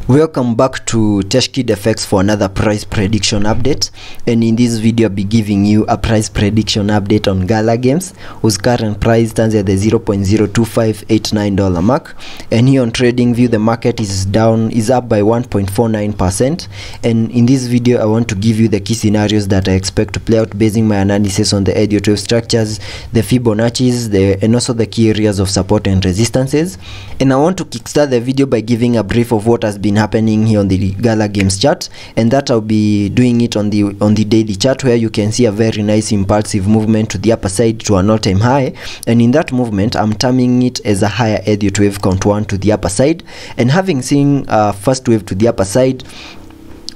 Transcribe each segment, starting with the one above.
Welcome back to Teshkid FX for another price prediction update, and in this video I'll be giving you a price prediction update on Gala games, whose current price stands at the $0.02589 mark. And here on TradingView the market is up by 1.49%, and in this video I want to give you the key scenarios that I expect to play out basing my analysis on the Elliot wave structures, the Fibonacci's, and also the key areas of support and resistances. And I want to kickstart the video by giving a brief of what has been happening here on the Gala games chart, and that I'll be doing it on the daily chart, where you can see a very nice impulsive movement to the upper side to an all-time high. And in that movement I'm terming it as a higher Elliot wave count 1 to the upper side. And having seen first wave to the upper side,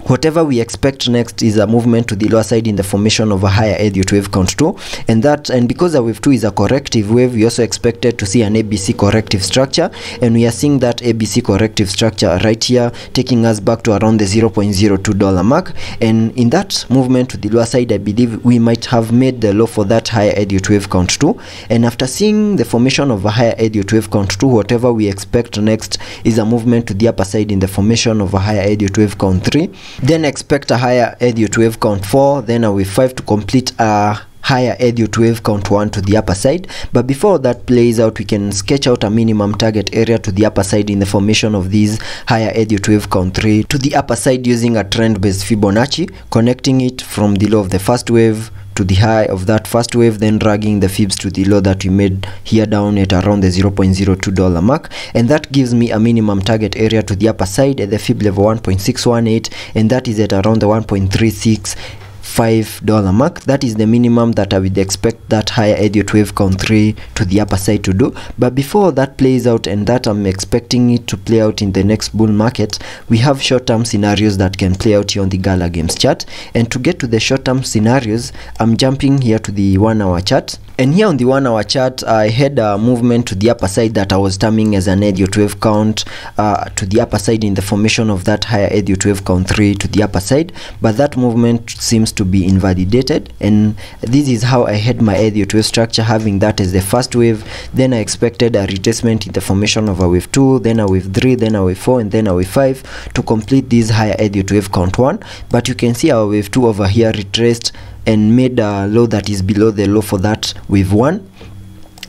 whatever we expect next is a movement to the lower side in the formation of a higher Elliot wave count 2, and because a wave 2 is a corrective wave, we also expected to see an ABC corrective structure, and we are seeing that ABC corrective structure right here, taking us back to around the $0.02 mark. And in that movement to the lower side, I believe we might have made the low for that higher Elliot wave count 2. And after seeing the formation of a higher Elliot wave count 2, whatever we expect next is a movement to the upper side in the formation of a higher Elliot wave count 3. Then expect a higher Elliot wave count 4, then a wave 5 to complete a higher Elliot wave count 1 to the upper side. But before that plays out, we can sketch out a minimum target area to the upper side in the formation of these higher Elliot wave count 3 to the upper side using a trend based Fibonacci, connecting it from the low of the first wave to the high of that first wave, then dragging the fibs to the low that we made here down at around the $0.02 mark. And that gives me a minimum target area to the upper side at the fib level 1.618, and that is at around the $1.365 mark. That is the minimum that I would expect that higher Elliot wave count 3 to the upper side to do. But before that plays out, and that I'm expecting it to play out in the next bull market, we have short-term scenarios that can play out here on the Gala games chart. And to get to the short-term scenarios, I'm jumping here to the 1 hour chart. And here on the 1 hour chart, I had a movement to the upper side that I was terming as an Elliot wave count to the upper side in the formation of that higher Elliot wave count 3 to the upper side. But that movement seems to be invalidated, and this is how I had my Elliot wave structure, having that as the first wave. Then I expected a retracement in the formation of a wave 2, then a wave 3, then a wave 4, and then a wave 5 to complete this higher Elliot wave count 1. But you can see our wave 2 over here retraced and made a low that is below the low for that wave 1.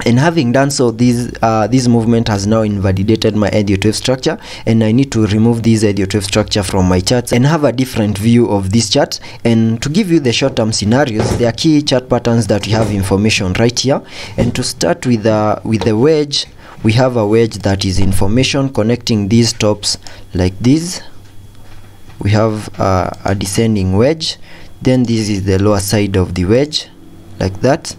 And having done so, this movement has now invalidated my Elliot wave structure, and I need to remove this Elliot wave structure from my charts and have a different view of this chart. And to give you the short-term scenarios, there are key chart patterns that we have information right here. And to start with the wedge, we have a wedge that is in formation connecting these tops like this. We have a descending wedge. Then this is the lower side of the wedge like that.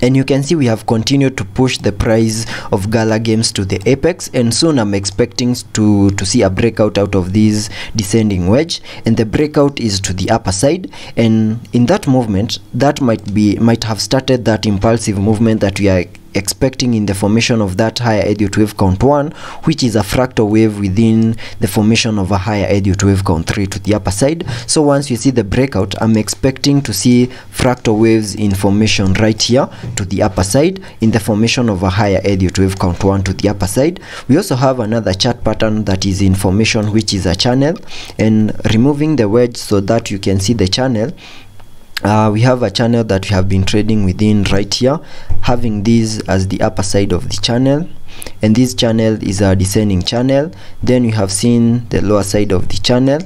And you can see we have continued to push the price of Gala games to the apex, and soon I'm expecting to see a breakout out of this descending wedge, and the breakout is to the upper side. And in that movement, that might have started that impulsive movement that we are expecting in the formation of that higher Elliot wave count 1, which is a fractal wave within the formation of a higher Elliot wave count 3 to the upper side. So once you see the breakout, I'm expecting to see fractal waves in formation right here to the upper side in the formation of a higher Elliot wave count 1 to the upper side. We also have another chart pattern that is in formation, which is a channel, and removing the wedge so that you can see the channel. We have a channel that we have been trading within right here, having this as the upper side of the channel, and this channel is a descending channel. Then we have seen the lower side of the channel,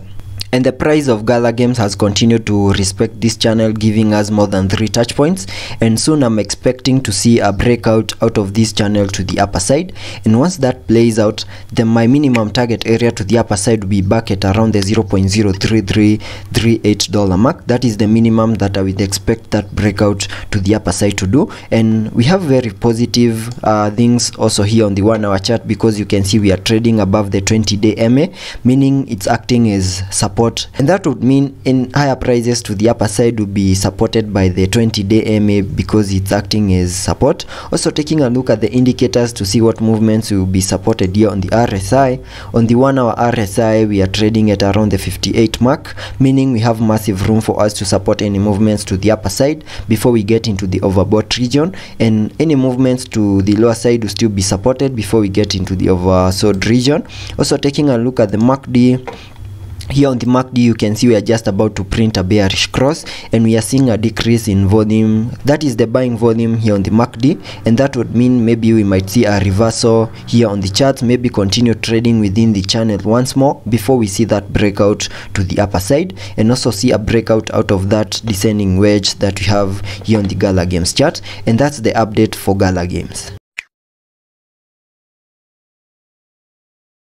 and the price of Gala games has continued to respect this channel, giving us more than 3 touch points. And soon I'm expecting to see a breakout out of this channel to the upper side. And once that plays out, then my minimum target area to the upper side will be back at around the $0.03338 mark. That is the minimum that I would expect that breakout to the upper side to do. And we have very positive things also here on the 1 hour chart, because you can see we are trading above the 20-day MA, meaning it's acting as support support, and that would mean in higher prices to the upper side will be supported by the 20-day MA because it's acting as support. Also taking a look at the indicators to see what movements will be supported here on the RSI. On the 1 hour RSI, we are trading at around the 58 mark, meaning we have massive room for us to support any movements to the upper side before we get into the overbought region, and any movements to the lower side will still be supported before we get into the oversold region. Also taking a look at the MACD. Here on the MACD, you can see we are just about to print a bearish cross, and we are seeing a decrease in volume. That is the buying volume here on the MACD, and that would mean maybe we might see a reversal here on the charts, maybe continue trading within the channel once more before we see that breakout to the upper side, and also see a breakout out of that descending wedge that we have here on the Gala Games chart. And that's the update for Gala Games.